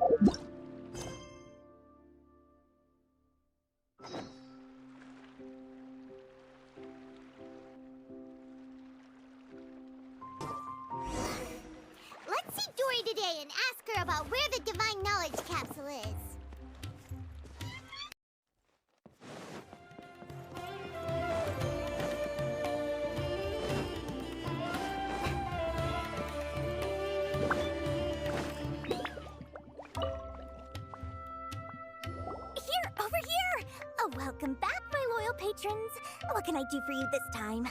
Let's see Dory today and ask her about where the Divine Knowledge Capsule is. Here, over here! Oh, welcome back, my loyal patrons. What can I do for you this time?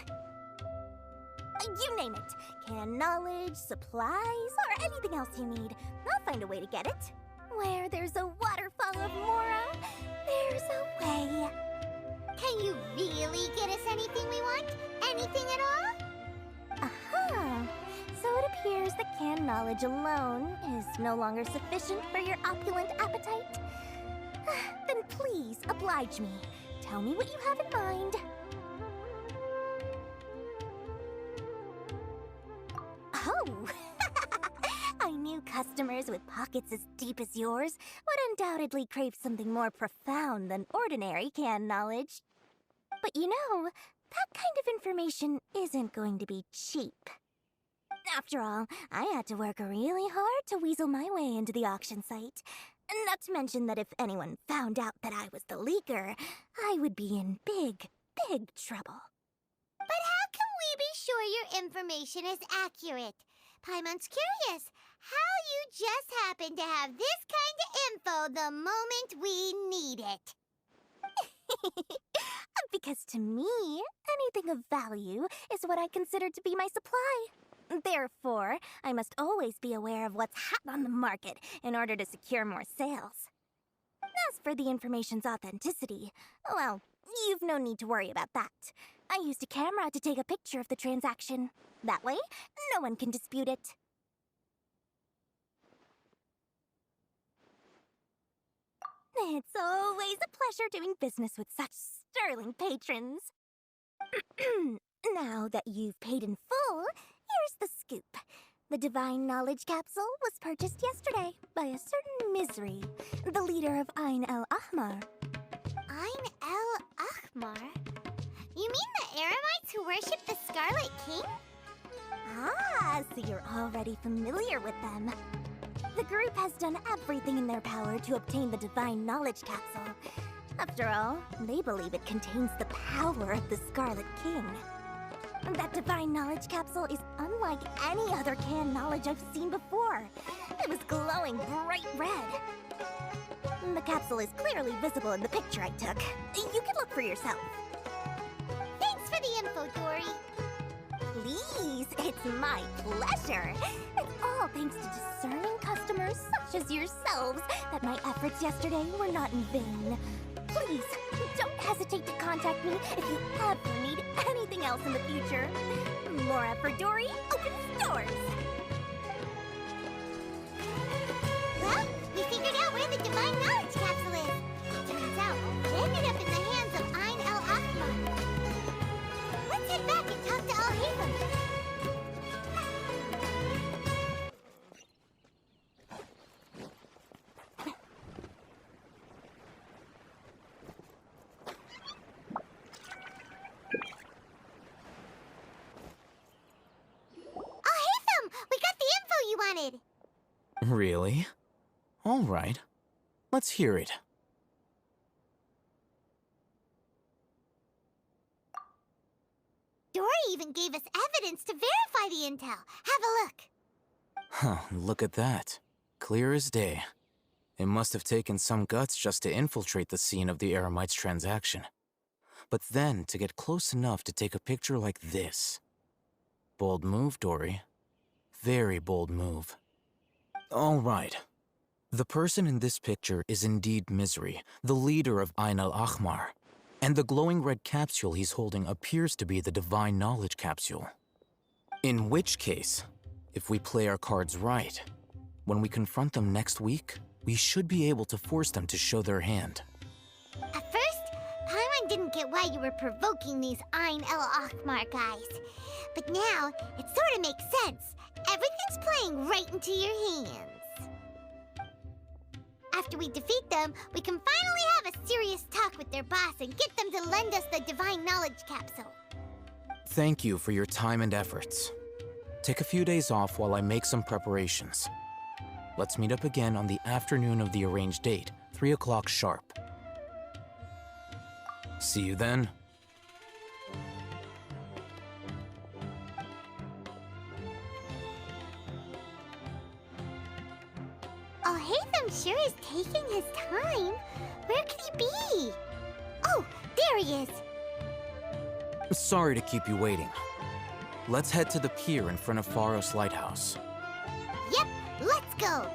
You name it. Canned knowledge, supplies, or anything else you need. I'll find a way to get it. Where there's a waterfall of Mora, there's a way. Can you really get us anything we want? Anything at all? Aha! So it appears that canned knowledge alone is no longer sufficient for your opulent appetite. Then please, oblige me. Tell me what you have in mind. Oh! I knew customers with pockets as deep as yours would undoubtedly crave something more profound than ordinary canned knowledge. But you know, that kind of information isn't going to be cheap. After all, I had to work really hard to weasel my way into the auction site. Not to mention that if anyone found out that I was the leaker, I would be in big, big trouble. But how can we be sure your information is accurate? Paimon's curious how you just happen to have this kind of info the moment we need it. Because to me, anything of value is what I consider to be my supply. Therefore, I must always be aware of what's hot on the market in order to secure more sales. As for the information's authenticity, well, you've no need to worry about that. I used a camera to take a picture of the transaction. That way, no one can dispute it. It's always a pleasure doing business with such sterling patrons. Now that you've paid in full, here's the scoop. The Divine Knowledge Capsule was purchased yesterday by a certain Misery, the leader of Ain el-Ahmar. Ain el-Ahmar? You mean the Eremites who worship the Scarlet King? Ah, so you're already familiar with them. The group has done everything in their power to obtain the Divine Knowledge Capsule. After all, they believe it contains the power of the Scarlet King. That Divine Knowledge Capsule is unlike any other canned knowledge I've seen before. It was glowing bright red. The capsule is clearly visible in the picture I took. You can look for yourself. Thanks for the info, Dory. Please, it's my pleasure. It's all thanks to discerning customers such as yourselves that my efforts yesterday were not in vain. Please, don't hesitate to contact me if you ever need anything else in the future. Mora for Dory opens doors. Well, we figured out where the Divine Knowledge Capsule is. Turns out, it ended up in the hands of Ain el-Ahmar. Let's head back and talk to Al-Haytham. Really? All right. Let's hear it. Dory even gave us evidence to verify the intel. Have a look. Huh, look at that. Clear as day. It must have taken some guts just to infiltrate the scene of the Eremites' transaction. But then to get close enough to take a picture like this. Bold move, Dory. Very bold move. All right. The person in this picture is indeed Misery, the leader of Ain el-Ahmar. And the glowing red capsule he's holding appears to be the Divine Knowledge Capsule. In which case, if we play our cards right, when we confront them next week, we should be able to force them to show their hand. At first, Paimon didn't get why you were provoking these Ain el-Ahmar guys. But now, it sort of makes sense. Everything's playing right into your hands. After we defeat them, we can finally have a serious talk with their boss and get them to lend us the Divine Knowledge Capsule. Thank you for your time and efforts. Take a few days off while I make some preparations. Let's meet up again on the afternoon of the arranged date, 3 o'clock sharp. See you then. Oh, Hatham sure is taking his time. Where could he be? Oh, there he is. Sorry to keep you waiting. Let's head to the pier in front of Pharos Lighthouse. Yep, let's go.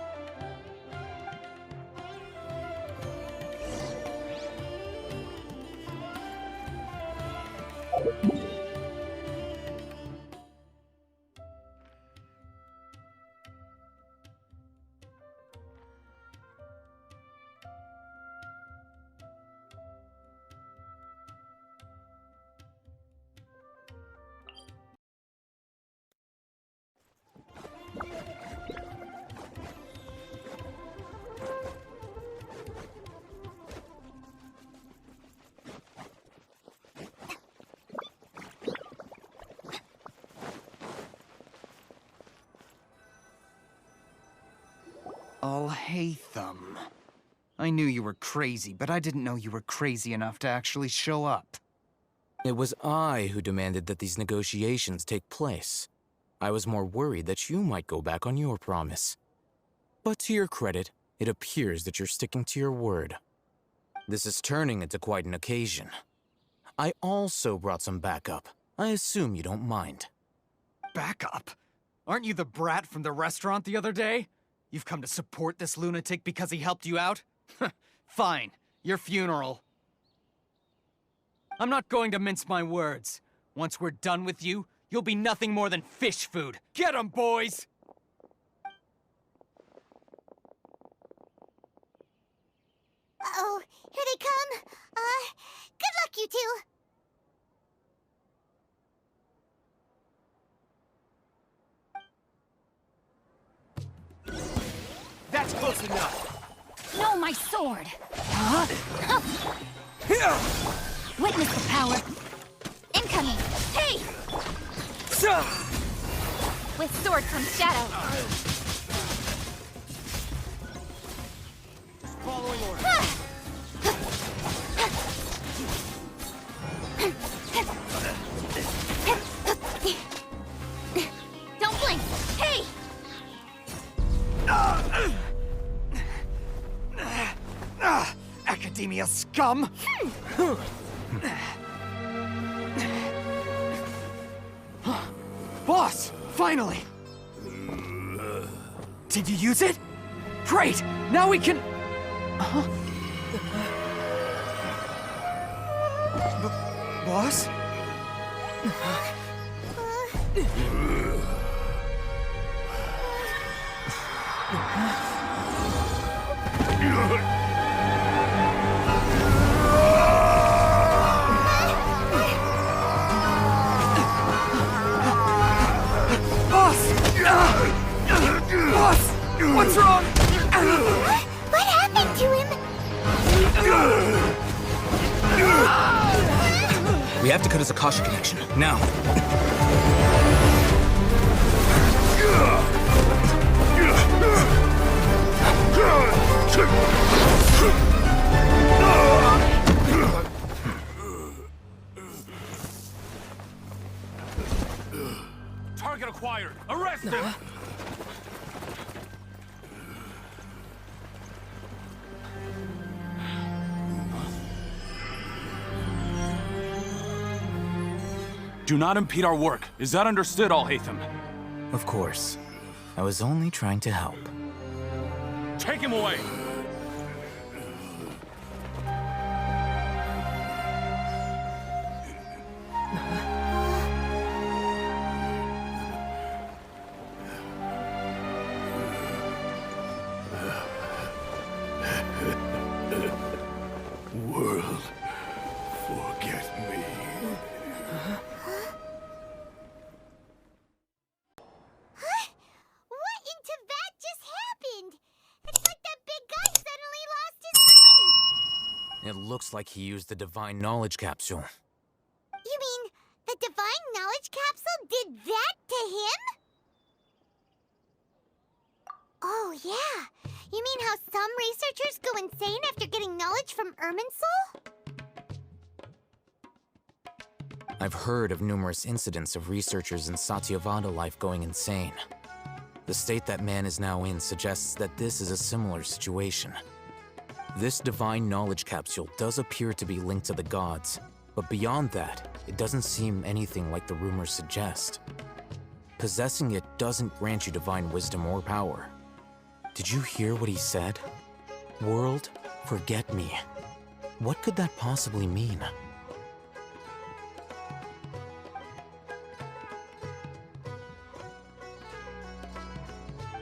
Hatham. I knew you were crazy, but I didn't know you were crazy enough to actually show up. It was I who demanded that these negotiations take place. I was more worried that you might go back on your promise. But to your credit, it appears that you're sticking to your word. This is turning into quite an occasion. I also brought some backup. I assume you don't mind. Backup? Aren't you the brat from the restaurant the other day? You've come to support this lunatic because he helped you out? Fine, your funeral. I'm not going to mince my words. Once we're done with you, you'll be nothing more than fish food. Get 'em, boys! Uh-oh, here they come. Good luck, you two. That's close enough. No, my sword! Huh? Witness the power. Incoming! Hey! With sword comes shadow. Following orders. Don't blink! Hey! Academia scum! Boss! Finally! Did you use it? Great! Now we can... Boss? Boss! What's wrong? What happened to him? We have to cut his Akasha connection, now. Target acquired. Arrest him. Do not impede our work. Is that understood, Al-Haytham? Of course. I was only trying to help. Take him away! World, forget me. What in Tibet just happened? It's like that big guy It looks like he used the Divine Knowledge Capsule. You mean the Divine Knowledge Capsule did that to him? Oh, yeah. You mean how some researchers go insane after getting knowledge from Irminsul? I've heard of numerous incidents of researchers in Satyavada life going insane. The state that man is now in suggests that this is a similar situation. This Divine Knowledge Capsule does appear to be linked to the gods, but beyond that, it doesn't seem anything like the rumors suggest. Possessing it doesn't grant you divine wisdom or power. Did you hear what he said? World, forget me. What could that possibly mean?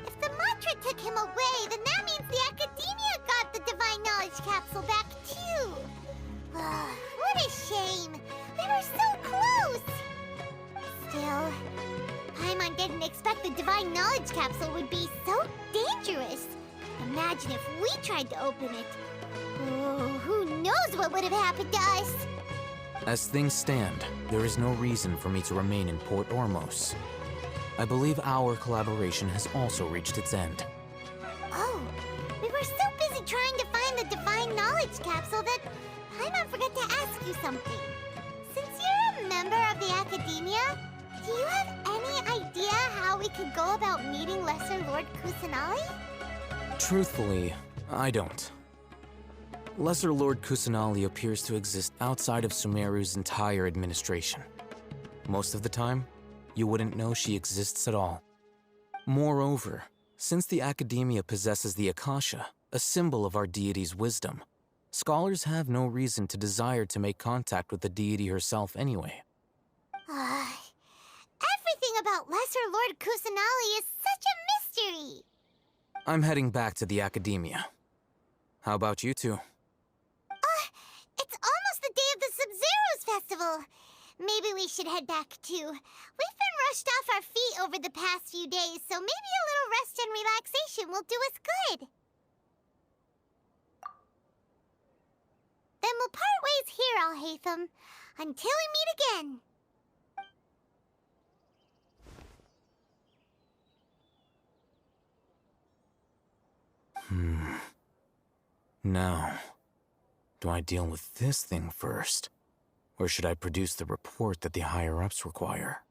If the mantra took him away, then that means the Academia got the Divine Knowledge Capsule back too. What a shame. We were so close. Still, Paimon didn't expect the Divine Knowledge Capsule would be so dangerous. Imagine if we tried to open it. Oh, who knows what would have happened to us? As things stand, there is no reason for me to remain in Port Ormos. I believe our collaboration has also reached its end. Oh, we were so busy trying to find the Divine Knowledge Capsule that Paimon forgot to ask you something. Since you're a member of the Academia, do you have any idea how we could go about meeting Lesser Lord Kusanali? Truthfully, I don't. Lesser Lord Kusanali appears to exist outside of Sumeru's entire administration. Most of the time, you wouldn't know she exists at all. Moreover, since the Academia possesses the Akasha, a symbol of our deity's wisdom, scholars have no reason to desire to make contact with the deity herself anyway. Everything about Lesser Lord Kusanali is such a mystery! I'm heading back to the Academia. How about you two? It's almost the day of the Sub-Zero's festival. Maybe we should head back too. We've been rushed off our feet over the past few days, so maybe a little rest and relaxation will do us good. Then we'll part ways here, Alhaitham, until we meet again. Now, do I deal with this thing first? Or should I produce the report that the higher-ups require?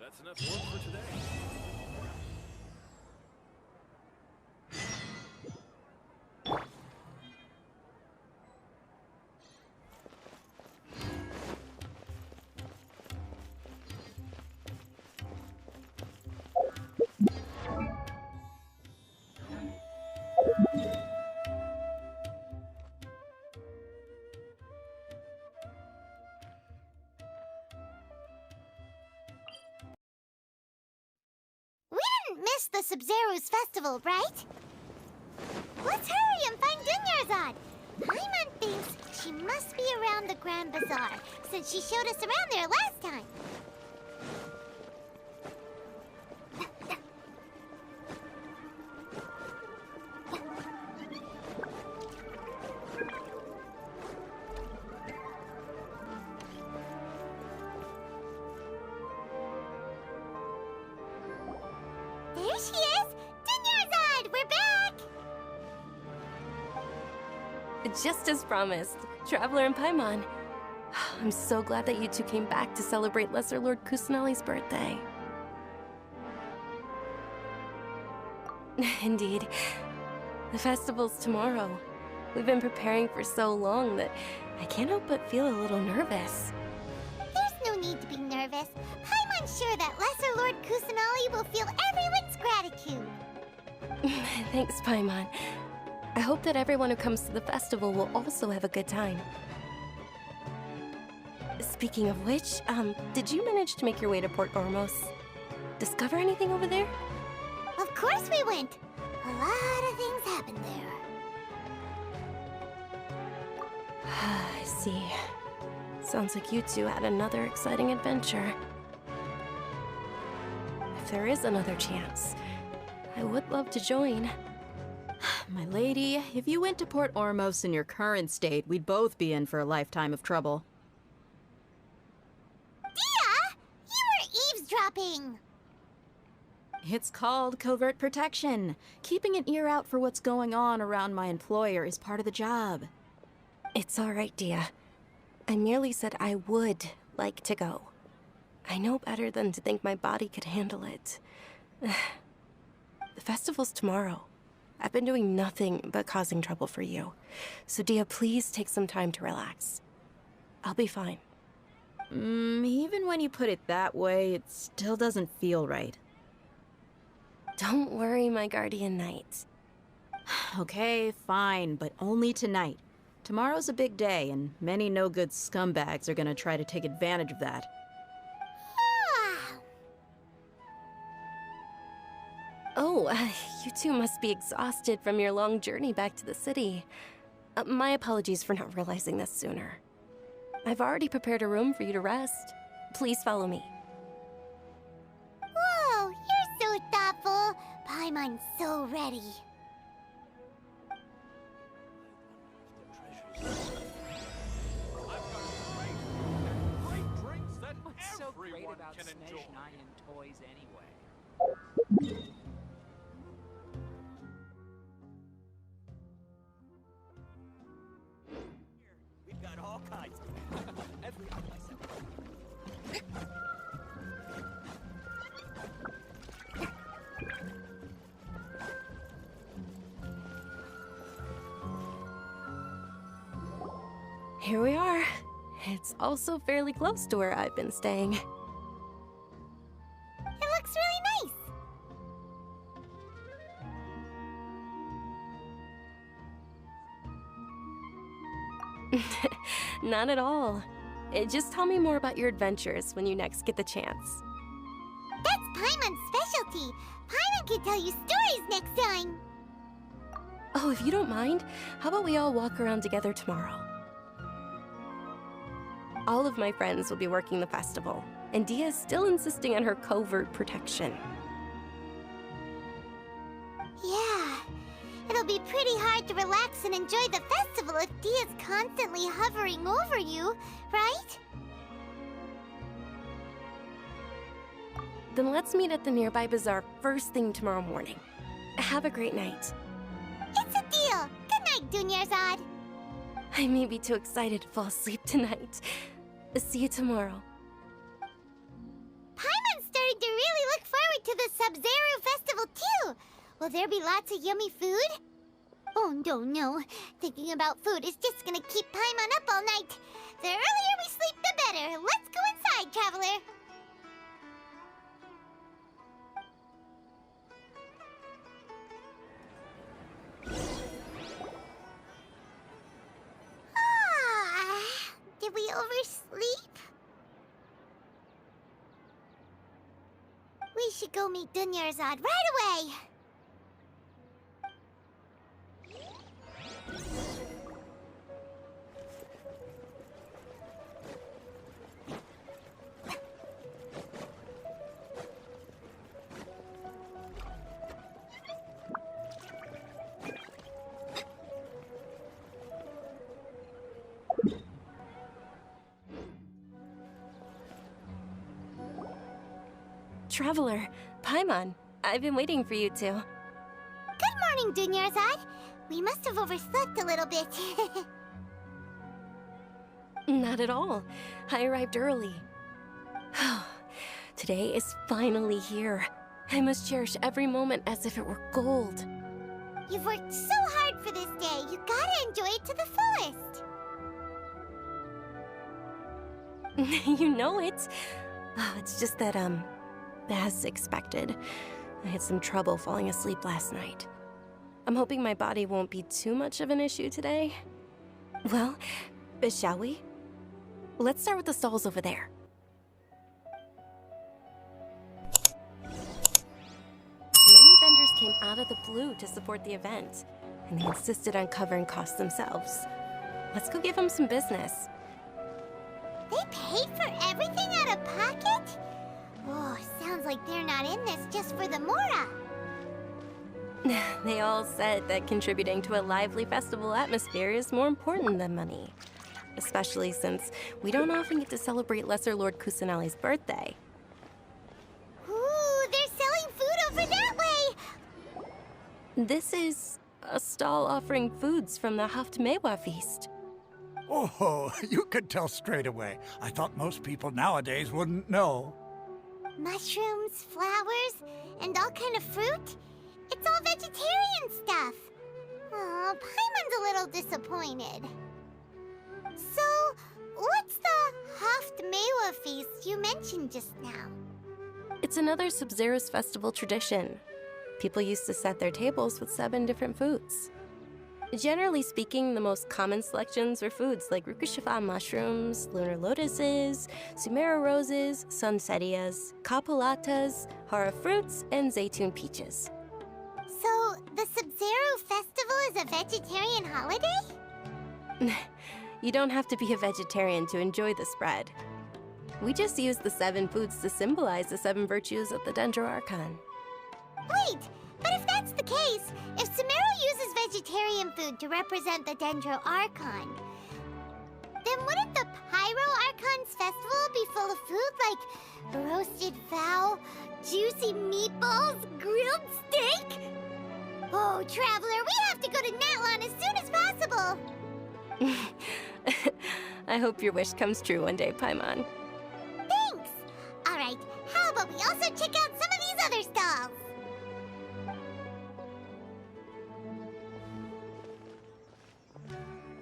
That's enough work for today. Miss the Sub-Zero's festival, right? Let's hurry and find Dunyarzad. Paimon thinks she must be around the Grand Bazaar, since she showed us around there last time. There she is! Dunyarzad, we're back! Just as promised, Traveler and Paimon. I'm so glad that you two came back to celebrate Lesser Lord Kusanali's birthday. Indeed. The festival's tomorrow. We've been preparing for so long that I can't help but feel a little nervous. There's no need to be nervous. Paimon's sure that Lesser Lord Kusanali will feel everyone's gratitude. Thanks, Paimon. I hope that everyone who comes to the festival will also have a good time. Speaking of which, did you manage to make your way to Port Ormos? Discover anything over there? Of course we went. A lot of things happened there. I see. Sounds like you two had another exciting adventure. If there is another chance, I would love to join. My lady, if you went to Port Ormos in your current state, we'd both be in for a lifetime of trouble. Dia! You were eavesdropping! It's called covert protection. Keeping an ear out for what's going on around my employer is part of the job. It's all right, Dia. I merely said I would like to go. I know better than to think my body could handle it. The festival's tomorrow. I've been doing nothing but causing trouble for you. So, Dia, please take some time to relax. I'll be fine. Even when you put it that way, it still doesn't feel right. Don't worry, my guardian knight. Okay, fine, but only tonight. Tomorrow's a big day, and many no-good scumbags are gonna try to take advantage of that. Oh, you two must be exhausted from your long journey back to the city. My apologies for not realizing this sooner. I've already prepared a room for you to rest. Please follow me. Whoa, you're so thoughtful. Paimon's so ready. Great drinks that What's so great everyone about can Smash enjoy. 9 and toys anyway? We've got all kinds. Here we are. It's also fairly close to where I've been staying. It looks really nice. Not at all. Just tell me more about your adventures when you next get the chance. That's Paimon's specialty. Paimon can tell you stories next time. Oh, if you don't mind, how about we all walk around together tomorrow? All of my friends will be working the festival, and Dia is still insisting on her covert protection. Yeah, it'll be pretty hard to relax and enjoy the festival if Dia's constantly hovering over you, right? Then let's meet at the nearby bazaar first thing tomorrow morning. Have a great night. It's a deal. Good night, Dunyarzad. I may be too excited to fall asleep tonight. See you tomorrow. Paimon's starting to really look forward to the Sub-Zero festival too. Will there be lots of yummy food? Oh no. Thinking about food is just gonna keep Paimon up all night. The earlier we sleep, the better. Let's go inside, traveler. Did we oversleep? We should go meet Dunyarzad right away. Traveler, Paimon, I've been waiting for you two. Good morning, Dunyarzad. We must have overslept a little bit. Not at all. I arrived early. Today is finally here. I must cherish every moment as if it were gold. You've worked so hard for this day. You gotta enjoy it to the fullest. You know it. It's just that, as expected, I had some trouble falling asleep last night. I'm hoping my body won't be too much of an issue today. Well, shall we? Let's start with the stalls over there. Many vendors came out of the blue to support the event, and they insisted on covering costs themselves. Let's go give them some business. They paid for everything out of pocket? Oh, sounds like they're not in this just for the Mora. They all said that contributing to a lively festival atmosphere is more important than money. Especially since we don't often get to celebrate Lesser Lord Kusanali's birthday. Ooh, they're selling food over that way! This is a stall offering foods from the Hoyo-Mix feast. Oh, you could tell straight away. I thought most people nowadays wouldn't know. Mushrooms, flowers, and all kind of fruit? It's all vegetarian stuff. Oh, Paimon's a little disappointed. So, what's the Hoyo-Mix feast you mentioned just now? It's another Sub-Zero's festival tradition. People used to set their tables with 7 different foods. Generally speaking, the most common selections were foods like Rukushifa mushrooms, lunar lotuses, Sumeru roses, sunsetias, capulatas, hara fruits, and zaytun peaches. So, the Sub-Zero festival is a vegetarian holiday? You don't have to be a vegetarian to enjoy the spread. We just use the 7 foods to symbolize the 7 virtues of the Dendro Archon. Wait, but if that's the case, if Sumeru uses vegetarian food to represent the Dendro Archon, then wouldn't the Pyro Archon's festival be full of food like roasted fowl, juicy meatballs, grilled steak? Oh, Traveler, we have to go to Natlan as soon as possible! I hope your wish comes true one day, Paimon. Thanks! Alright, how about we also check out some of these other stalls?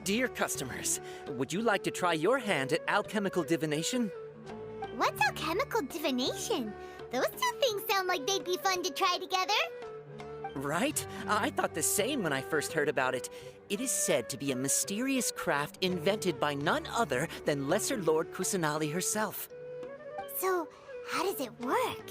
Dear customers, would you like to try your hand at alchemical divination? What's alchemical divination? Those two things sound like they'd be fun to try together. Right? I thought the same when I first heard about it. It is said to be a mysterious craft invented by none other than Lesser Lord Kusanali herself. So, how does it work?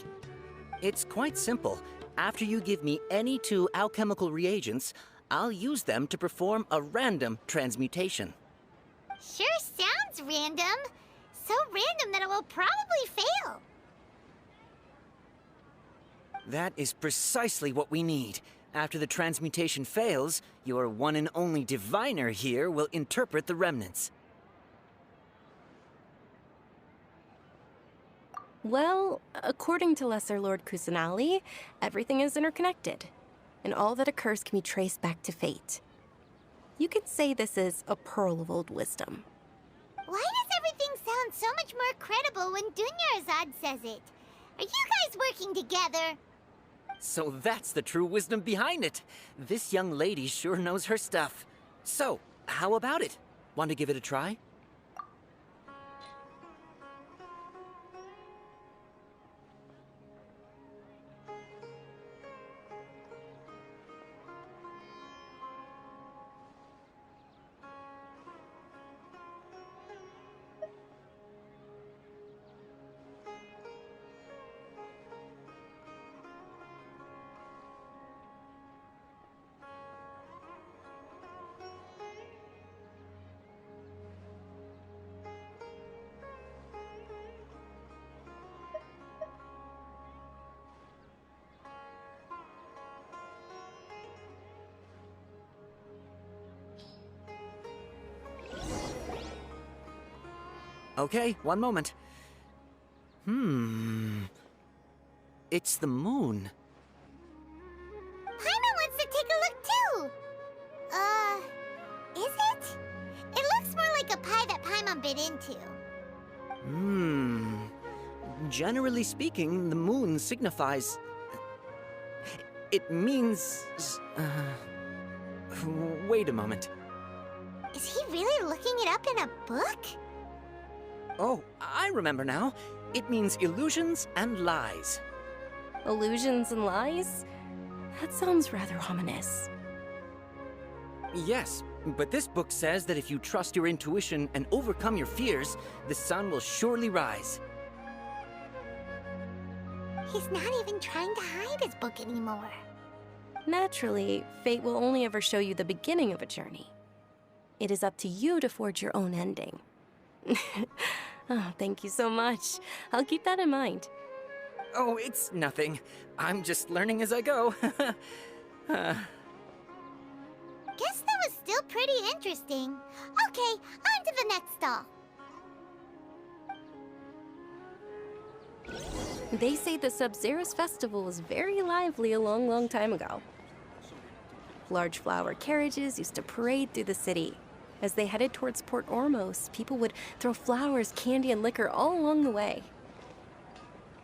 It's quite simple. After you give me any 2 alchemical reagents, I'll use them to perform a random transmutation. Sure sounds random. So random that it will probably fail. That is precisely what we need. After the transmutation fails, your one and only diviner here will interpret the remnants. Well, according to Lesser Lord Kusanali, everything is interconnected, and all that occurs can be traced back to fate. You could say this is a pearl of old wisdom. Why does everything sound so much more credible when Dunyarzad says it? Are you guys working together? So that's the true wisdom behind it. This young lady sure knows her stuff. So, how about it? Want to give it a try? Okay, one moment. It's the moon. Paimon wants to take a look too! Is it? It looks more like a pie that Paimon bit into. Generally speaking, the moon signifies... It means... Wait a moment. Is he really looking it up in a book? Oh, I remember now. It means illusions and lies. Illusions and lies? That sounds rather ominous. Yes, but this book says that if you trust your intuition and overcome your fears, the sun will surely rise. He's not even trying to hide his book anymore. Naturally, fate will only ever show you the beginning of a journey. It is up to you to forge your own ending. Oh, thank you so much. I'll keep that in mind. Oh, it's nothing. I'm just learning as I go. Guess that was still pretty interesting. Okay, on to the next stall. They say the Sub-Zero's festival was very lively a long time ago. Large flower carriages used to parade through the city. As they headed towards Port Ormos, people would throw flowers, candy, and liquor all along the way.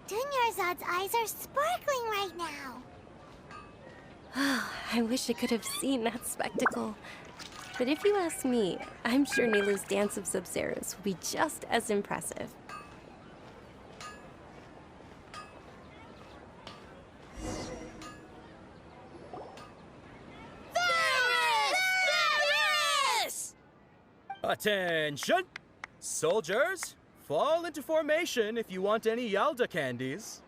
Dunyarzad's eyes are sparkling right now. I wish I could have seen that spectacle. But if you ask me, I'm sure Nilu's dance of Sub-Zeros would be just as impressive. Attention! Soldiers, fall into formation if you want any Yalda candies.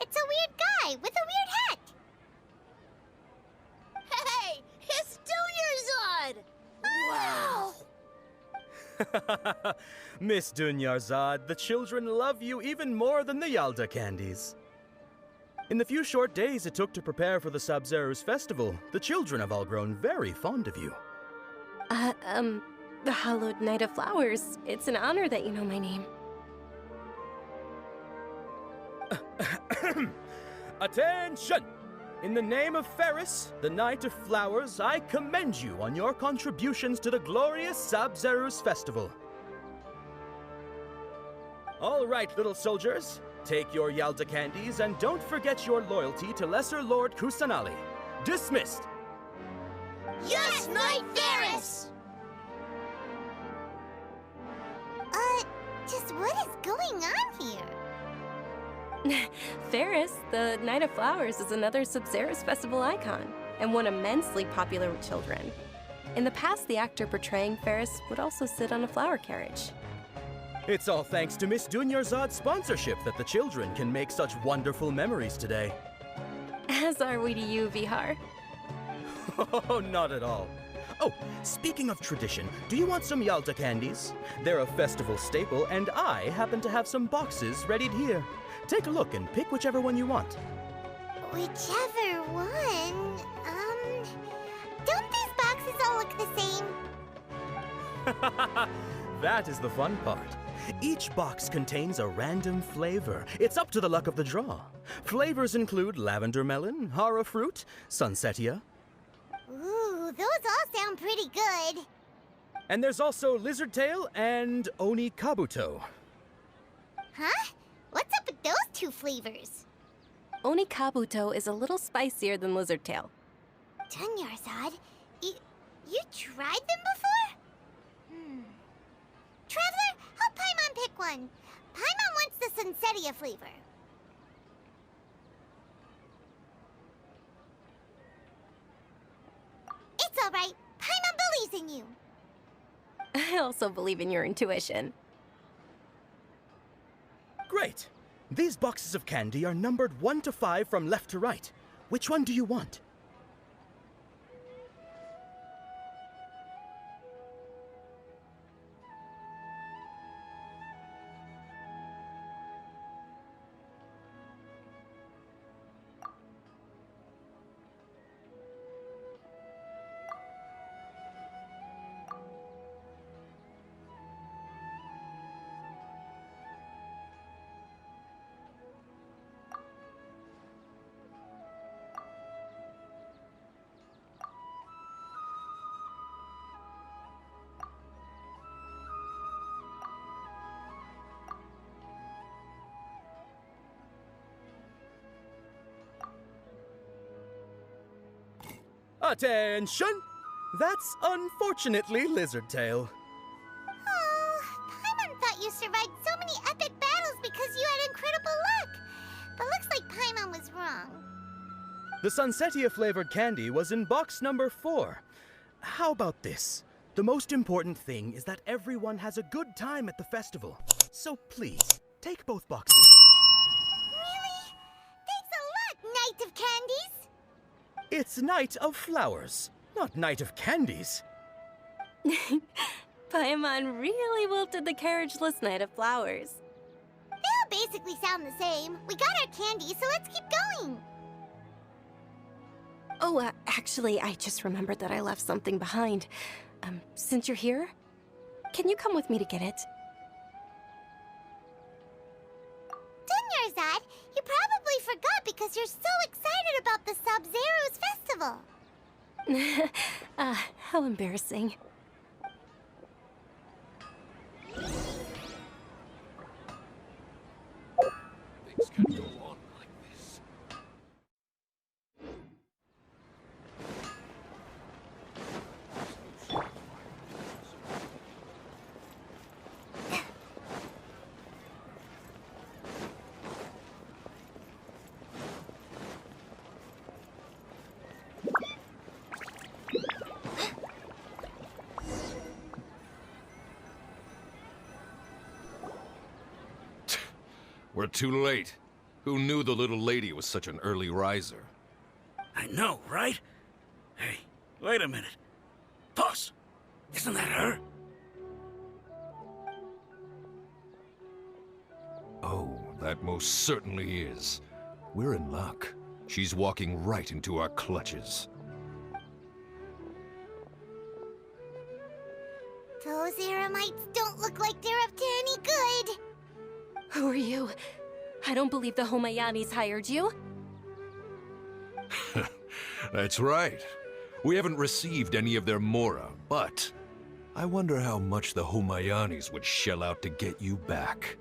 It's a weird guy with a weird hat. Hey, it's Dunyarzad! Wow! Miss Dunyarzad, the children love you even more than the Yalda candies. In the few short days it took to prepare for the Sub-Zero's festival, the children have all grown very fond of you. The Hallowed Night of Flowers. It's an honor that you know my name. Attention! In the name of Ferris, the Knight of Flowers, I commend you on your contributions to the glorious Sub-Zero's festival. All right, little soldiers. Take your Yalda candies and don't forget your loyalty to Lesser Lord Kusanali. Dismissed! Yes, Knight Ferris! Just what is going on here? Ferris, the Night of Flowers, is another Sub-Zero's festival icon, and one immensely popular with children. In the past, the actor portraying Ferris would also sit on a flower carriage. It's all thanks to Miss Dunyarzad's sponsorship that the children can make such wonderful memories today. As are we to you, Vihar. Oh, not at all. Oh, speaking of tradition, do you want some Yalda candies? They're a festival staple, and I happen to have some boxes readied here. Take a look and pick whichever one you want. Whichever one? Don't these boxes all look the same? That is the fun part. Each box contains a random flavor. It's up to the luck of the draw. Flavors include lavender melon, hara fruit, sunsetia. Ooh, those all sound pretty good. And there's also lizard tail and oni kabuto. Huh? What's up with those two flavors? Oni kabuto is a little spicier than lizard tail. Dunyarzad, you tried them before? Traveler, help Paimon pick one. Paimon wants the sunsetia flavor. It's all right. Paimon believes in you. I also believe in your intuition. Great. These boxes of candy are numbered 1 to 5 from left to right. Which one do you want? Attention! That's unfortunately lizard tail. Oh, Paimon thought you survived so many epic battles because you had incredible luck. But looks like Paimon was wrong. The sunsetia flavored candy was in box number 4. How about this? The most important thing is that everyone has a good time at the festival. So please, take both boxes. Really? Thanks a lot, Knight of Candies! It's Night of Flowers, not Night of Candies. Paimon really wilted the carriageless Night of Flowers. They'll basically sound the same. We got our candy, so let's keep going. Oh, actually, I just remembered that I left something behind. Since you're here, can you come with me to get it? Dunyarzad, you probably forgot because you're so excited about the Sub-Zero's festival. How embarrassing. Things can go on like this. We're too late. Who knew the little lady was such an early riser? I know, right? Hey, wait a minute. Boss, isn't that her? Oh, that most certainly is. We're in luck. She's walking right into our clutches. Those Eremites don't look like they're up to any good. Who are you? I don't believe the Homayanis hired you. That's right. We haven't received any of their mora, but I wonder how much the Homayanis would shell out to get you back.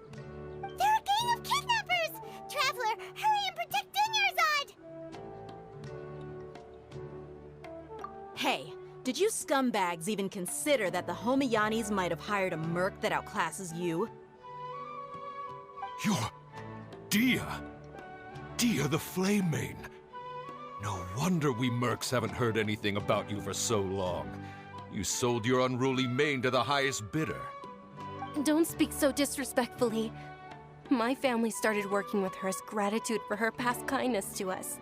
They're a gang of kidnappers! Traveler, hurry and protect Dunyarzad! Hey, did you scumbags even consider that the Homayanis might have hired a merc that outclasses you? You're... Dia! Dia the Flame Main! No wonder we mercs haven't heard anything about you for so long. You sold your unruly mane to the highest bidder. Don't speak so disrespectfully. My family started working with her as gratitude for her past kindness to us.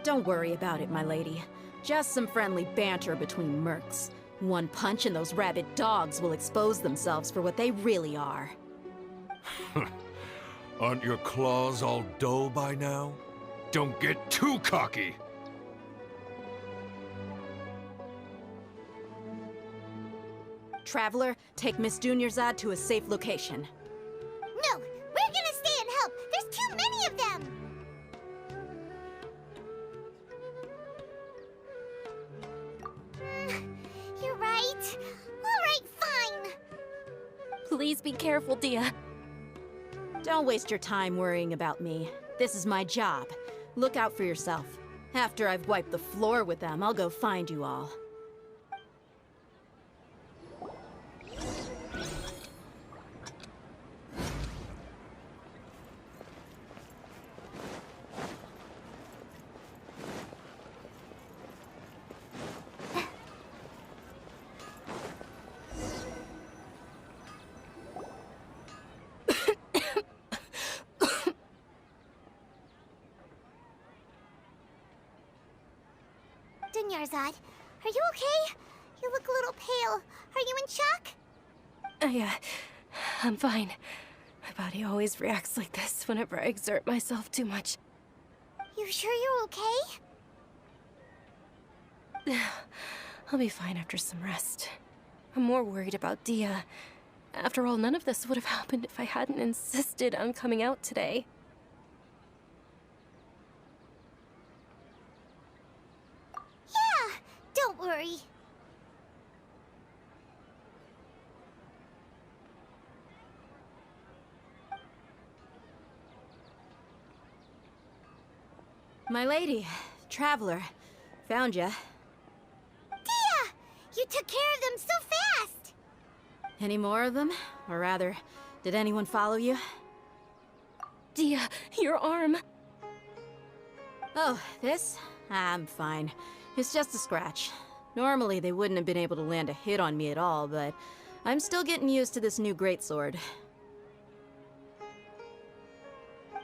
Don't worry about it, my lady. Just some friendly banter between mercs. One punch and those rabid dogs will expose themselves for what they really are. Aren't your claws all dull by now? Don't get too cocky! Traveler, take Miss Dunyarzad to a safe location. No, we're gonna stay and help. There's too many of them. You're right. All right, fine. Please be careful, Dia. Don't waste your time worrying about me. This is my job. Look out for yourself. After I've wiped the floor with them, I'll go find you all. Dunyarzad, are you okay? You look a little pale. Are you in shock? I'm fine. My body always reacts like this whenever I exert myself too much. You sure you're okay? I'll be fine after some rest. I'm more worried about Dia. After all, none of this would have happened if I hadn't insisted on coming out today. Yeah, don't worry. My lady, Traveler, found ya. Dia! You took care of them so fast! Any more of them? Or rather, did anyone follow you? Dia, your arm! Oh, this? I'm fine. It's just a scratch. Normally, they wouldn't have been able to land a hit on me at all, but I'm still getting used to this new greatsword.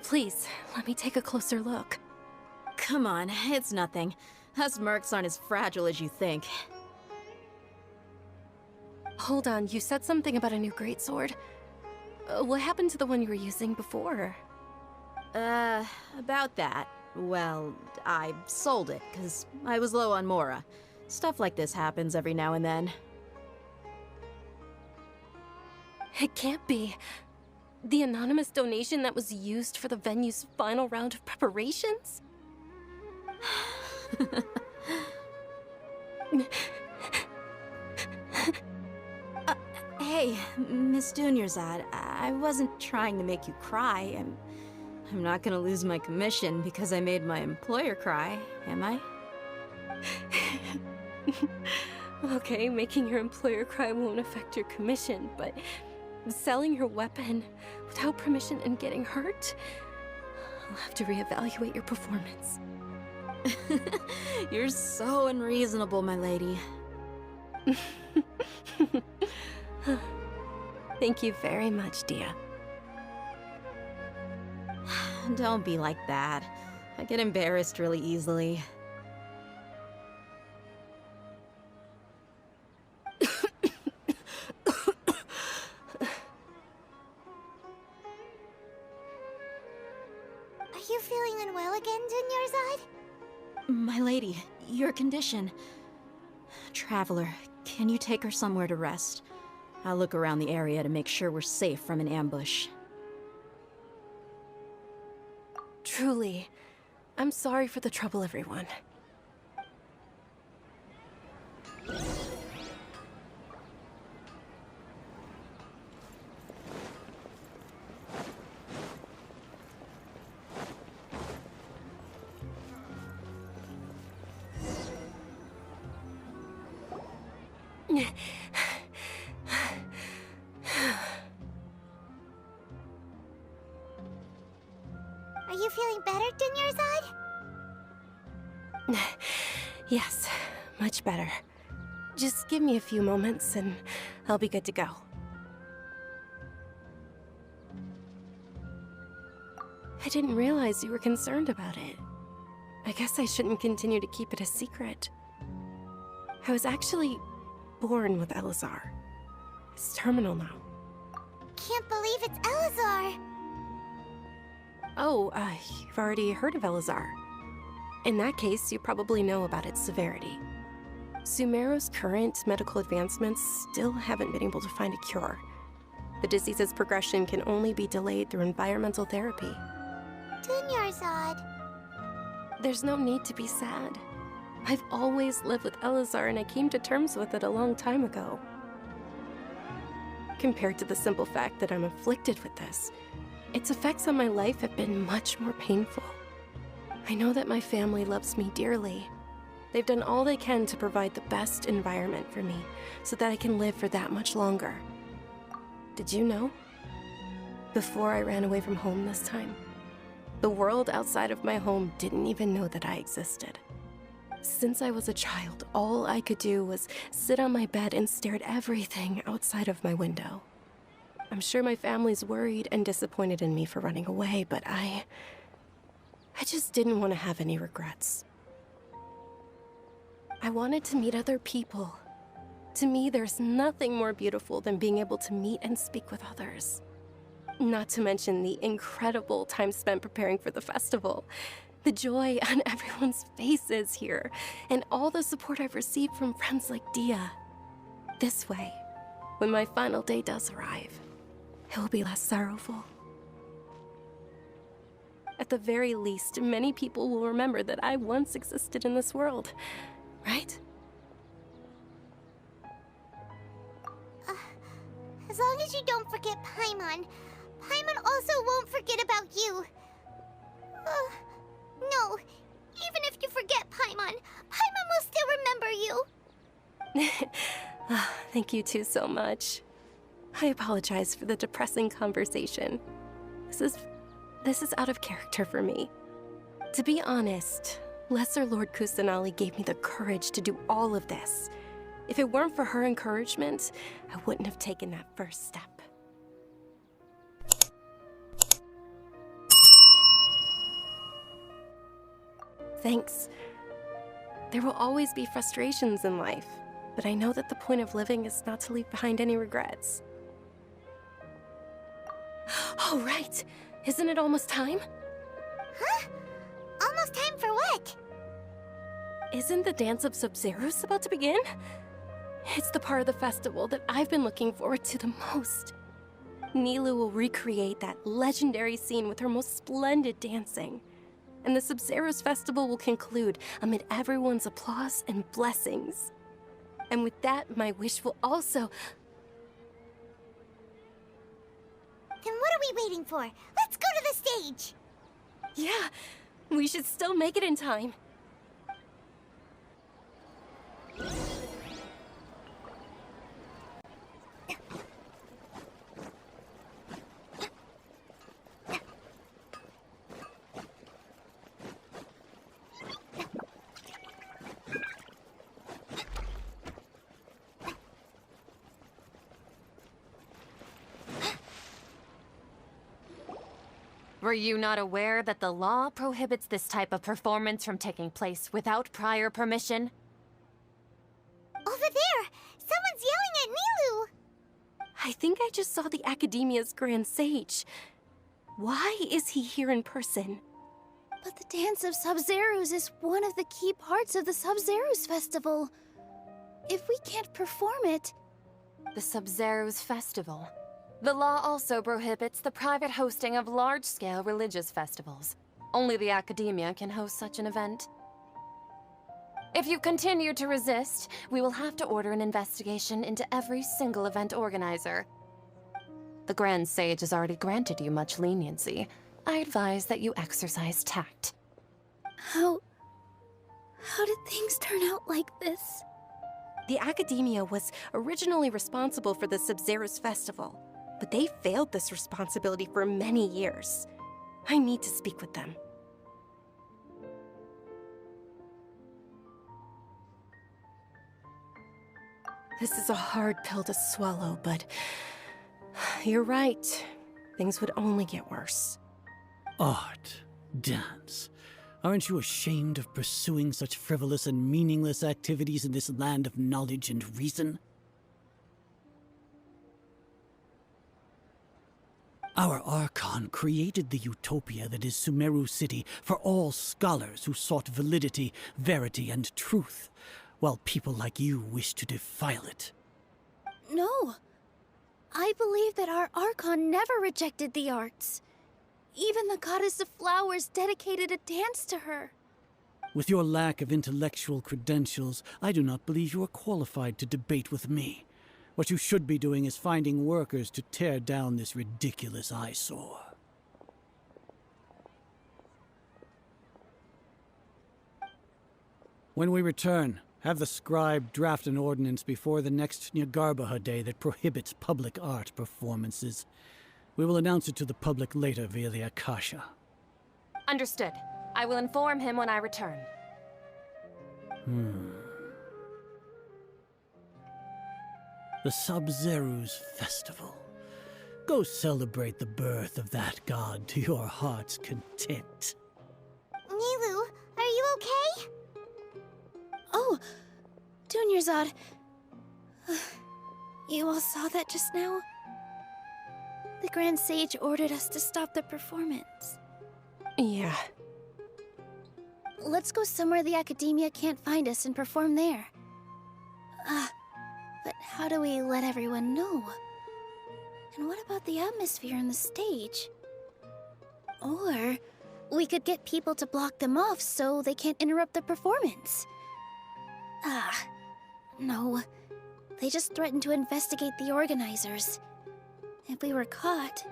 Please, let me take a closer look. Come on, it's nothing. Us mercs aren't as fragile as you think. Hold on, you said something about a new greatsword. What happened to the one you were using before? About that. Well, I sold it, because I was low on Mora. Stuff like this happens every now and then. It can't be. The anonymous donation that was used for the venue's final round of preparations? Hey, Miss Dunyarzad, I wasn't trying to make you cry. I'm not gonna lose my commission because I made my employer cry, am I? Okay, making your employer cry won't affect your commission, but selling your weapon without permission and getting hurt? I'll have to reevaluate your performance. You're so unreasonable, my lady. Thank you very much, Dia. Don't be like that. I get embarrassed really easily. Are you feeling unwell again, Dunyarzad? My lady, your condition. Traveler, can you take her somewhere to rest? I'll look around the area to make sure we're safe from an ambush. Truly, I'm sorry for the trouble, everyone. Are you feeling better, Dunyarzad? Yes, much better. Just give me a few moments and I'll be good to go. I didn't realize you were concerned about it. I guess I shouldn't continue to keep it a secret. I was actually born with Elazar. It's terminal now. Can't believe it's Elazar! Oh, you've already heard of Elazar. In that case, you probably know about its severity. Sumeru's current medical advancements still haven't been able to find a cure. The disease's progression can only be delayed through environmental therapy. Dunyarzad. There's no need to be sad. I've always lived with Elazar and I came to terms with it a long time ago. Compared to the simple fact that I'm afflicted with this, its effects on my life have been much more painful. I know that my family loves me dearly. They've done all they can to provide the best environment for me so that I can live for that much longer. Did you know? Before I ran away from home this time, the world outside of my home didn't even know that I existed. Since I was a child, all I could do was sit on my bed and stare at everything outside of my window. I'm sure my family's worried and disappointed in me for running away, but I just didn't want to have any regrets. I wanted to meet other people. To me, there's nothing more beautiful than being able to meet and speak with others. Not to mention the incredible time spent preparing for the festival. The joy on everyone's faces here, and all the support I've received from friends like Dia. This way, when my final day does arrive, it will be less sorrowful. At the very least, many people will remember that I once existed in this world, right? As long as you don't forget Paimon. Paimon also won't forget about you. No, even if you forget Paimon, Paimon will still remember you. Thank you two so much. I apologize for the depressing conversation. This is out of character for me. To be honest, Lesser Lord Kusanali gave me the courage to do all of this. If it weren't for her encouragement, I wouldn't have taken that first step. Thanks. There will always be frustrations in life, but I know that the point of living is not to leave behind any regrets. Oh, right. Isn't it almost time? Huh? Almost time for what? Isn't the Dance of Sub-Zeros about to begin? It's the part of the festival that I've been looking forward to the most. Nilou will recreate that legendary scene with her most splendid dancing. And the Sub-Zeros festival will conclude amid everyone's applause and blessings. And with that, my wish will also... Then what are we waiting for? Let's go to the stage! Yeah, we should still make it in time. Were you not aware that the law prohibits this type of performance from taking place without prior permission? Over there! Someone's yelling at Nilou! I think I just saw the Academia's Grand Sage. Why is he here in person? But the Dance of Sub-Zeros is one of the key parts of the Sub-Zeros Festival. If we can't perform it... The Sub-Zeros Festival. The law also prohibits the private hosting of large-scale religious festivals. Only the Academia can host such an event. If you continue to resist, we will have to order an investigation into every single event organizer. The Grand Sage has already granted you much leniency. I advise that you exercise tact. How did things turn out like this? The Academia was originally responsible for the Sub-Zeros Festival, but they failed this responsibility for many years. I need to speak with them. This is a hard pill to swallow, but you're right. Things would only get worse. Art, dance. Aren't you ashamed of pursuing such frivolous and meaningless activities in this land of knowledge and reason? Our Archon created the utopia that is Sumeru City for all scholars who sought validity, verity, and truth, while people like you wish to defile it. No. I believe that our Archon never rejected the arts. Even the Goddess of Flowers dedicated a dance to her. With your lack of intellectual credentials, I do not believe you are qualified to debate with me. What you should be doing is finding workers to tear down this ridiculous eyesore. When we return, have the scribe draft an ordinance before the next Nyargarbaha Day that prohibits public art performances. We will announce it to the public later via the Akasha. Understood. I will inform him when I return. The Sub-Zeros Festival. Go celebrate the birth of that god to your heart's content. Nilou, are you okay? Oh, Dunyarzad. You all saw that just now? The Grand Sage ordered us to stop the performance. Yeah. Let's go somewhere the Academia can't find us and perform there. But how do we let everyone know? And what about the atmosphere on the stage? Or we could get people to block them off so they can't interrupt the performance. No. They just threatened to investigate the organizers. If we were caught...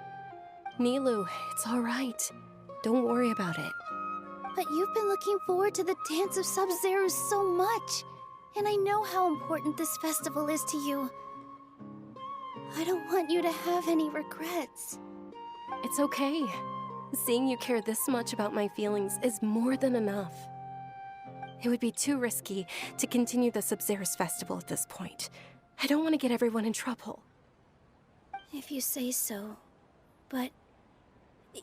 Nilou, it's all right. Don't worry about it. But you've been looking forward to the Dance of Sub-Zeros so much. And I know how important this festival is to you. I don't want you to have any regrets. It's okay. Seeing you care this much about my feelings is more than enough. It would be too risky to continue the Sub-Zeros Festival at this point. I don't want to get everyone in trouble. If you say so. But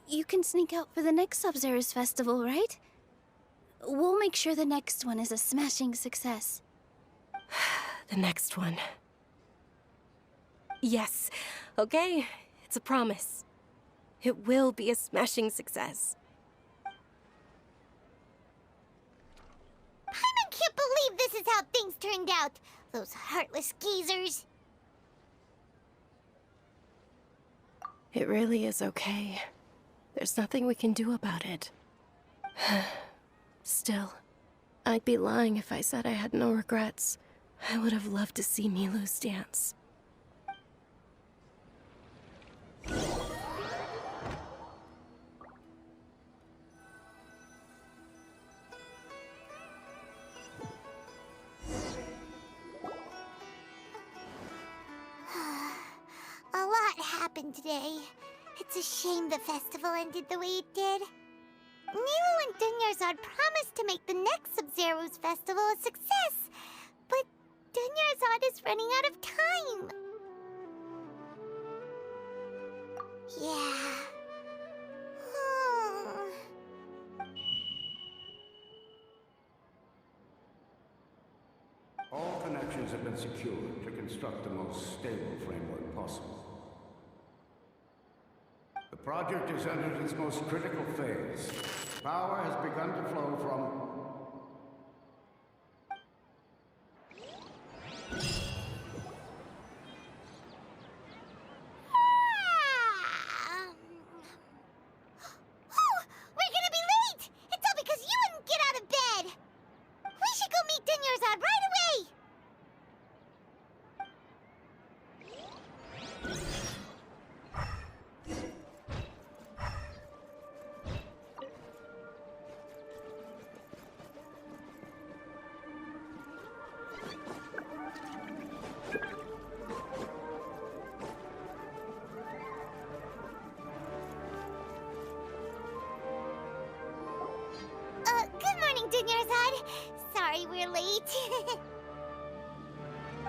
you can sneak out for the next Sub-Zeros Festival, right? We'll make sure the next one is a smashing success. The next one. Yes. Okay, it's a promise. It will be a smashing success. Paimon can't believe this is how things turned out. Those heartless geezers. It really is okay. There's nothing we can do about it. Still, I'd be lying if I said I had no regrets. I would have loved to see Milu's dance. A lot happened today. It's a shame the festival ended the way it did. Milu and Dunyarzad promised to make the next Sub-Zero's festival a success, but Dunyarzad is running out of time. Yeah. All connections have been secured to construct the most stable framework possible. The project has entered its most critical phase. Power has begun to flow from... We're gonna be late! It's all because you wouldn't get out of bed! We should go meet Dunyarzad right away! Good morning, Dunyarzad. Sorry we're late.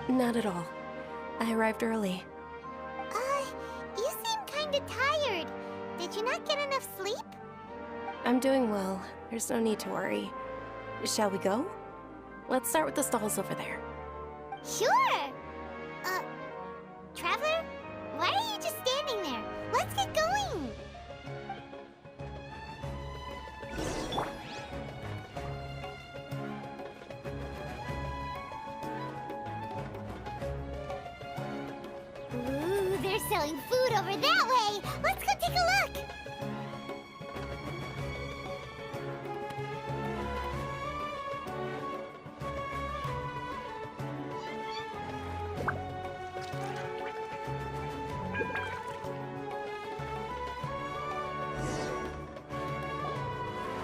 Not at all. I arrived early. You seem kinda tired. Did you not get enough sleep? I'm doing well. There's no need to worry. Shall we go? Let's start with the stalls over there. Sure! Traveler? Why are you just standing there? Let's get going! Ooh, they're selling food over that way! Let's go take a look!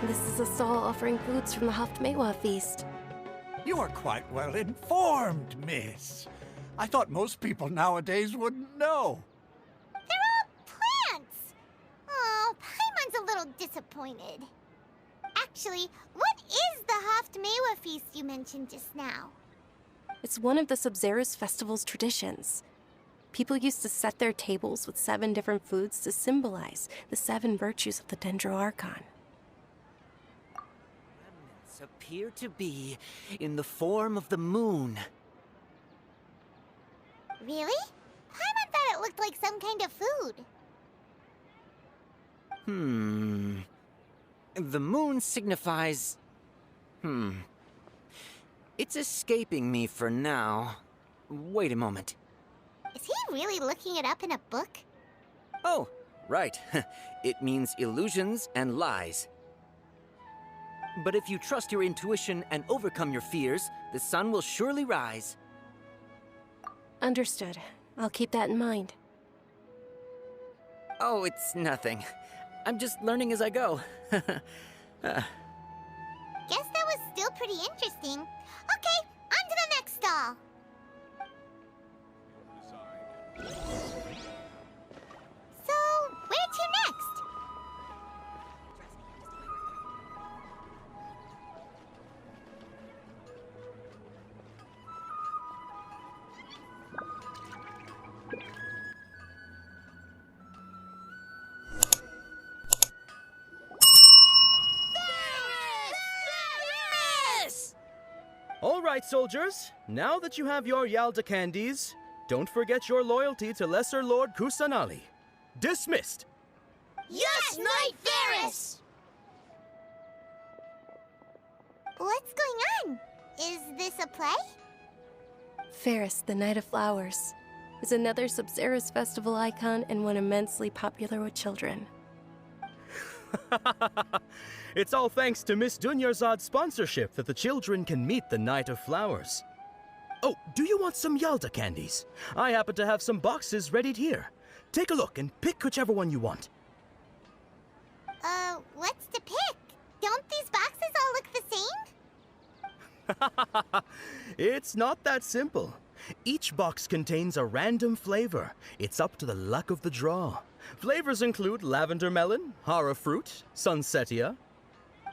This is a stall offering foods from the Hoyo-Mix feast. You are quite well informed, miss. I thought most people nowadays wouldn't know. They're all plants! Oh, Paimon's a little disappointed. Actually, what is the Hoyo-Mix feast you mentioned just now? It's one of the Sub-Zero's festival's traditions. People used to set their tables with 7 different foods to symbolize the 7 virtues of the Dendroarchon. Remnants appear to be in the form of the moon. Really? Paimon thought it looked like some kind of food. The moon signifies... It's escaping me for now. Wait a moment. Is he really looking it up in a book? Oh, right. It means illusions and lies. But if you trust your intuition and overcome your fears, the sun will surely rise. Understood. I'll keep that in mind. Oh, it's nothing. I'm just learning as I go. Guess that was still pretty interesting. Okay, on to the next stall. So, where to next? All right, soldiers. Now that you have your Yalda candies, don't forget your loyalty to Lesser Lord Kusanali. Dismissed! Yes, Knight Ferris! What's going on? Is this a play? Ferris, the Knight of Flowers, is another Sub-Zero's festival icon and one immensely popular with children. It's all thanks to Miss Dunyarzad's sponsorship that the children can meet the Knight of Flowers. Oh, do you want some Yalta candies? I happen to have some boxes readied here. Take a look and pick whichever one you want. What's to pick? Don't these boxes all look the same? It's not that simple. Each box contains a random flavor. It's up to the luck of the draw. Flavors include lavender melon, hara fruit, sunsetia.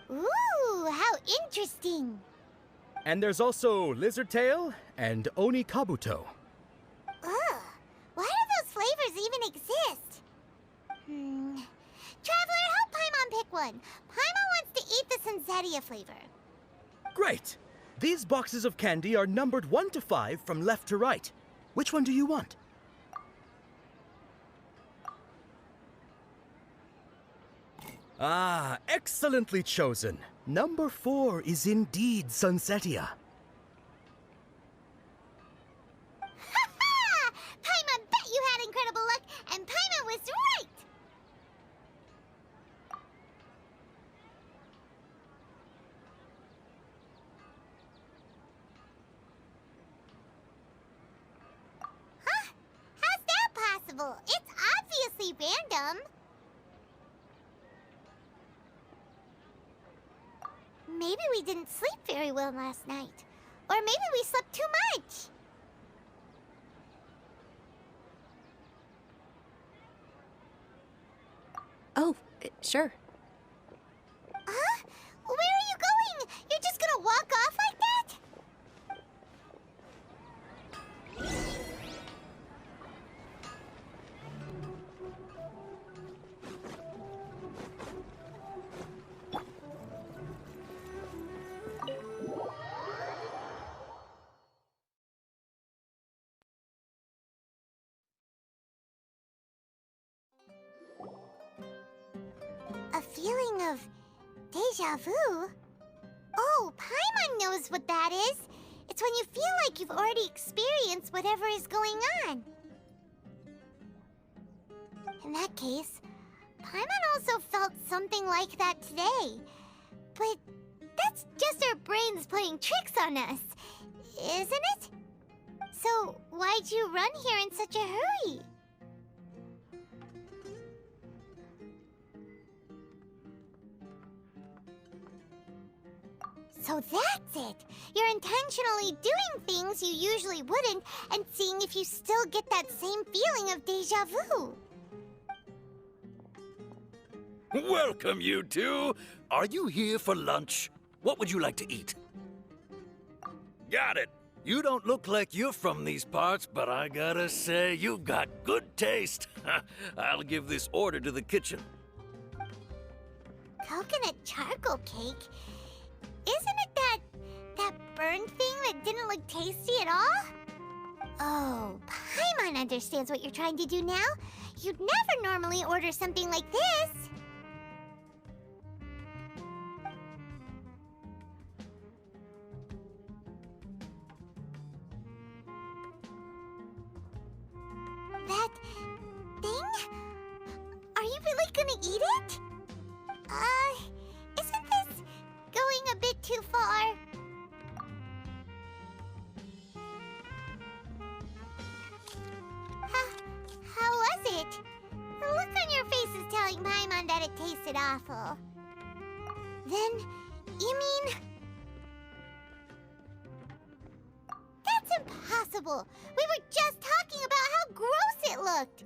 Ooh, how interesting! And there's also lizard tail and oni kabuto. Ugh, why do those flavors even exist? Traveler, help Paimon pick one. Paimon wants to eat the sunsetia flavor. Great! These boxes of candy are numbered 1 to 5 from left to right. Which one do you want? Ah, excellently chosen. Number 4 is indeed sunsetia. Ha-ha! Paimon bet you had incredible luck, and Paimon was right! Huh? How's that possible? It's obviously random. Maybe we didn't sleep very well last night. Or maybe we slept too much. Oh, sure. Huh? Where are you going? You're just gonna walk off like that? A feeling of déjà vu? Oh, Paimon knows what that is. It's when you feel like you've already experienced whatever is going on. In that case, Paimon also felt something like that today. But that's just our brains playing tricks on us, isn't it? So why'd you run here in such a hurry? So that's it! You're intentionally doing things you usually wouldn't and seeing if you still get that same feeling of déjà vu. Welcome, you two. Are you here for lunch? What would you like to eat? Got it. You don't look like you're from these parts, but I gotta say, you've got good taste. I'll give this order to the kitchen. Coconut charcoal cake? Isn't it that burned thing that didn't look tasty at all? Oh, Paimon understands what you're trying to do now. You'd never normally order something like this. That thing? Are you really gonna eat it? Isn't this going a bit too far? How was it? The look on your face is telling Paimon that it tasted awful. Then, you mean... That's impossible! We were just talking about how gross it looked!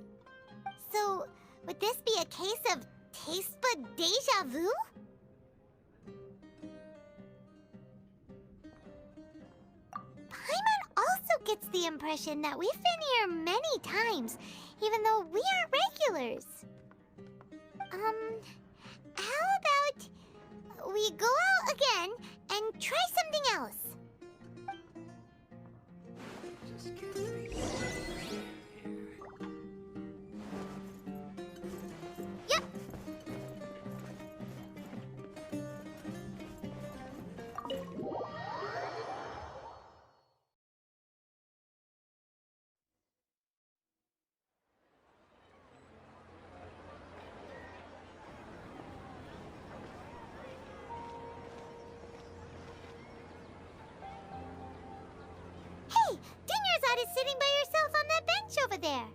So, would this be a case of taste bud déjà vu? Paimon also gets the impression that we've been here many times, even though we aren't regulars. How about we go out again and try something else? Yep, noticed sitting by yourself on that bench over there.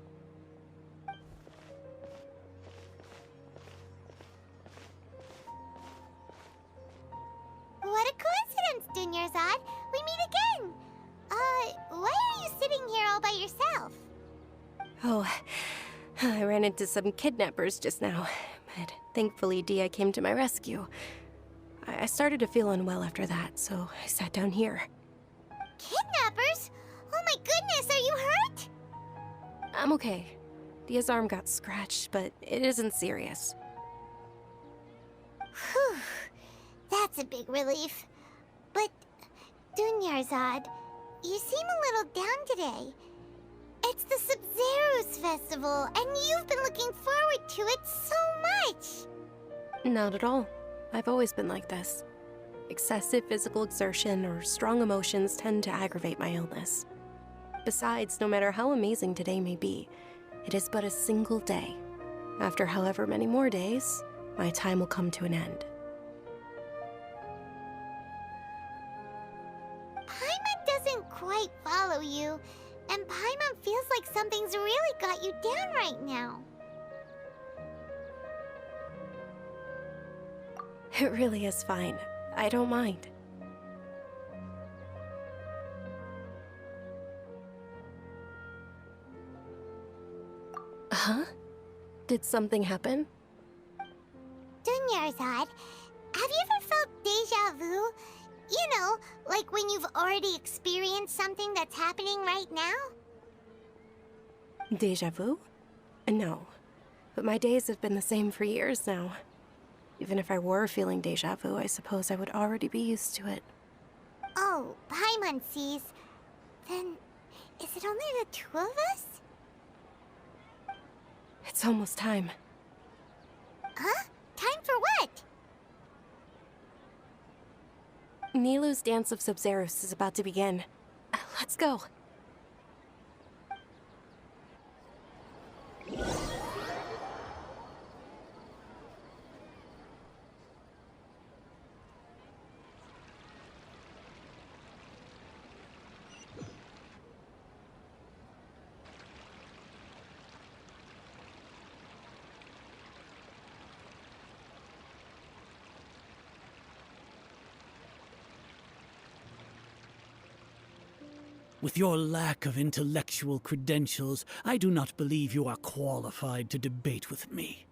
What a coincidence, Dunyarzad. We meet again. Why are you sitting here all by yourself? Oh, I ran into some kidnappers just now, but thankfully Dia came to my rescue. I started to feel unwell after that, so I sat down here. Kidnappers? Oh my goodness, are you hurt? I'm okay. Dia's arm got scratched, but it isn't serious. Whew. That's a big relief. But, Dunyarzad, you seem a little down today. It's the Sub-Zero's festival, and you've been looking forward to it so much. Not at all. I've always been like this. Excessive physical exertion or strong emotions tend to aggravate my illness. Besides, no matter how amazing today may be, it is but a single day. After however many more days, my time will come to an end. Paimon doesn't quite follow you, and Paimon feels like something's really got you down right now. It really is fine. I don't mind. Huh? Did something happen? Dunyarzad, have you ever felt deja vu? You know, like when you've already experienced something that's happening right now? Deja vu? No. But my days have been the same for years now. Even if I were feeling deja vu, I suppose I would already be used to it. Oh, Paimon sees. Then, is it only the two of us? It's almost time. Huh? Time for what? Nilou's Dance of Sub-Zeros is about to begin. Let's go. With your lack of intellectual credentials, I do not believe you are qualified to debate with me.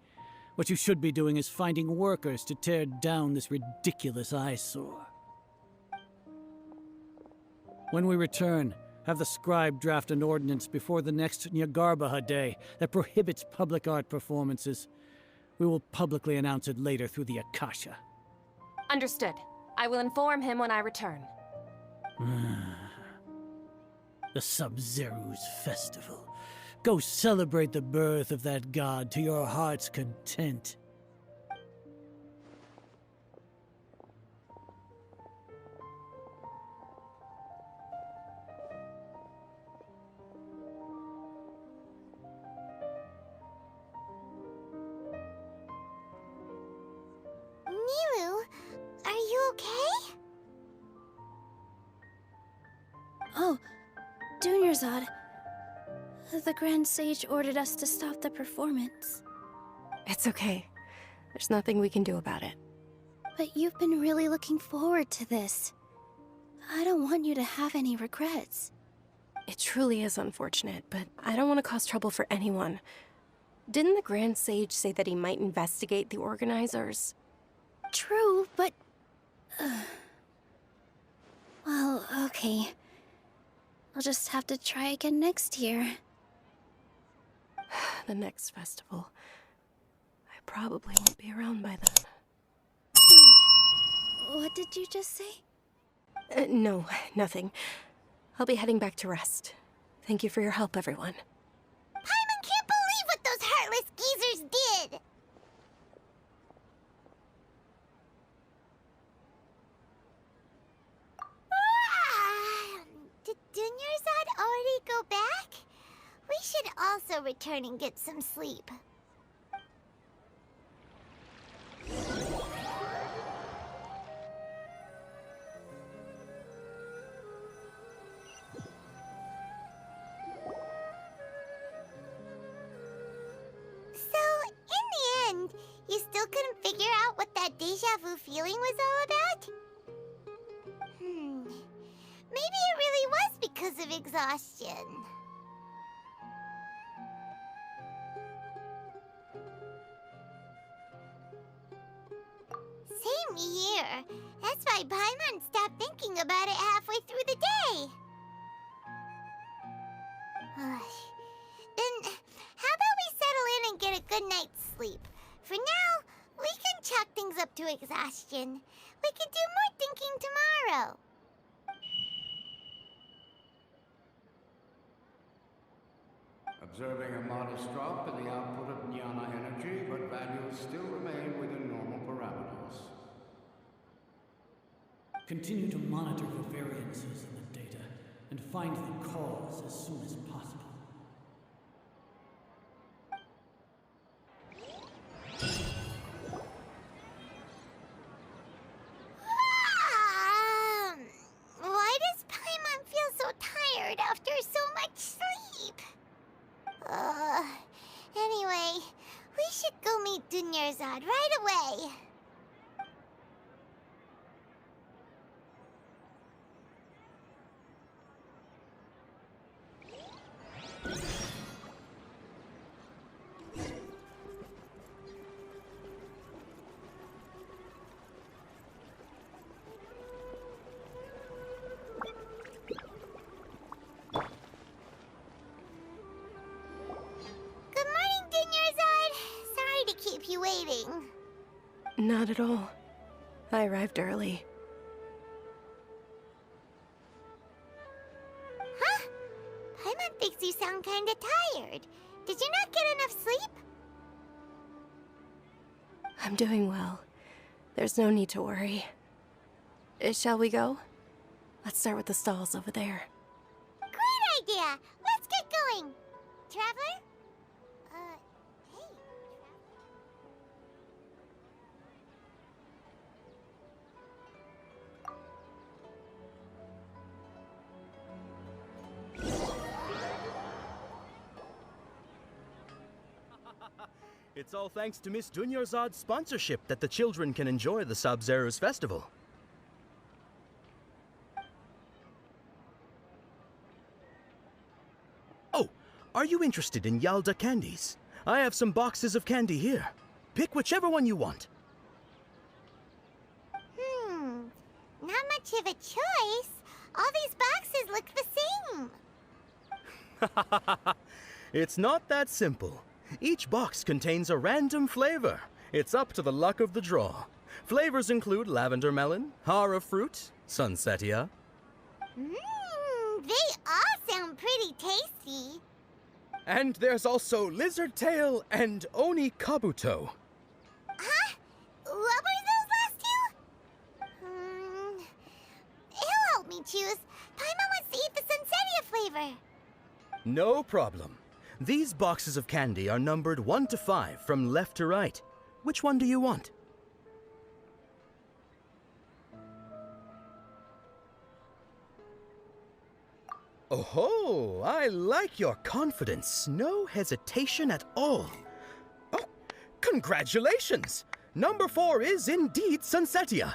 What you should be doing is finding workers to tear down this ridiculous eyesore. When we return, have the scribe draft an ordinance before the next Nyagarbaha Day that prohibits public art performances. We will publicly announce it later through the Akasha. Understood. I will inform him when I return. The Sub-Zero's festival. Go celebrate the birth of that god to your heart's content. Nilou, are you okay? Oh, Dunyarzad. The Grand Sage ordered us to stop the performance. It's okay. There's nothing we can do about it. But you've been really looking forward to this. I don't want you to have any regrets. It truly is unfortunate, but I don't want to cause trouble for anyone. Didn't the Grand Sage say that he might investigate the organizers? True, but... well, okay. I'll just have to try again next year. The next festival. I probably won't be around by then. Wait, what did you just say? No, nothing. I'll be heading back to rest. Thank you for your help, everyone. Paimon can't believe what those heartless geezers did! Did Dunyarzad already go back? We should also return and get some sleep. still couldn't figure out what that deja vu feeling was all about? Maybe it really was because of exhaustion. Same here. That's why Paimon stopped thinking about it halfway through the day. Then, how about we settle in and get a good night's sleep? For now, we can chalk things up to exhaustion. We can do more thinking tomorrow. Observing a modest drop in the output of jnana energy, but values still remain within normal parameters. Continue to monitor for variances in the data and find the cause as soon as possible. Why does Paimon feel so tired after so much sleep? Anyway, we should go meet Dunyarzad right away. You waiting? Not at all. I arrived early. Huh? Paimon thinks you sound kinda tired. Did you not get enough sleep? I'm doing well. There's no need to worry. Shall we go? Let's start with the stalls over there. Great idea! Let's get going! Traveler? It's all thanks to Miss Dunyarzad's sponsorship that the children can enjoy the Sub-Zero's festival. Oh, are you interested in Yalda candies? I have some boxes of candy here. Pick whichever one you want. Not much of a choice. All these boxes look the same. It's not that simple. Each box contains a random flavor. It's up to the luck of the draw. Flavors include lavender melon, hara fruit, sunsetia. They all sound pretty tasty. And there's also lizard tail and oni kabuto. Huh? What were those last two? He'll help me choose. Paimon wants to eat the sunsetia flavor. No problem. These boxes of candy are numbered 1 to 5 from left to right. Which one do you want? Oh, I like your confidence. No hesitation at all. Oh, congratulations! Number 4 is indeed sunsetia.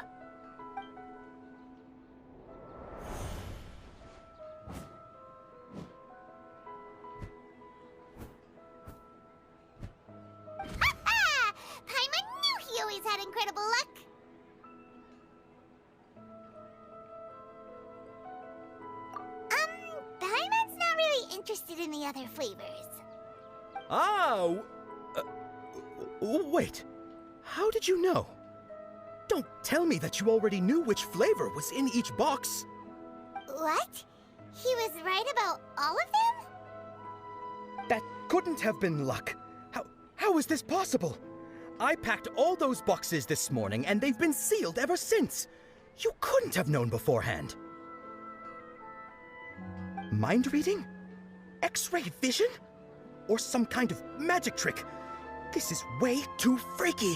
Had incredible luck. Paimon's not really interested in the other flavors. Wait. How did you know? Don't tell me that you already knew which flavor was in each box. What? He was right about all of them? That couldn't have been luck. How is this possible? I packed all those boxes this morning, and they've been sealed ever since. You couldn't have known beforehand. Mind reading? X-ray vision? Or some kind of magic trick? This is way too freaky.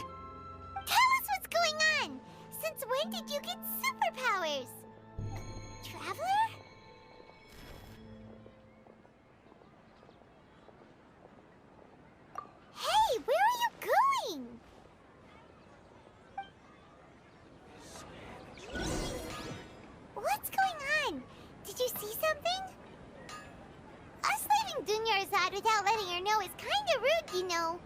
Tell us what's going on. Since when did you get superpowers? Traveler? Hey, where are you going? you know.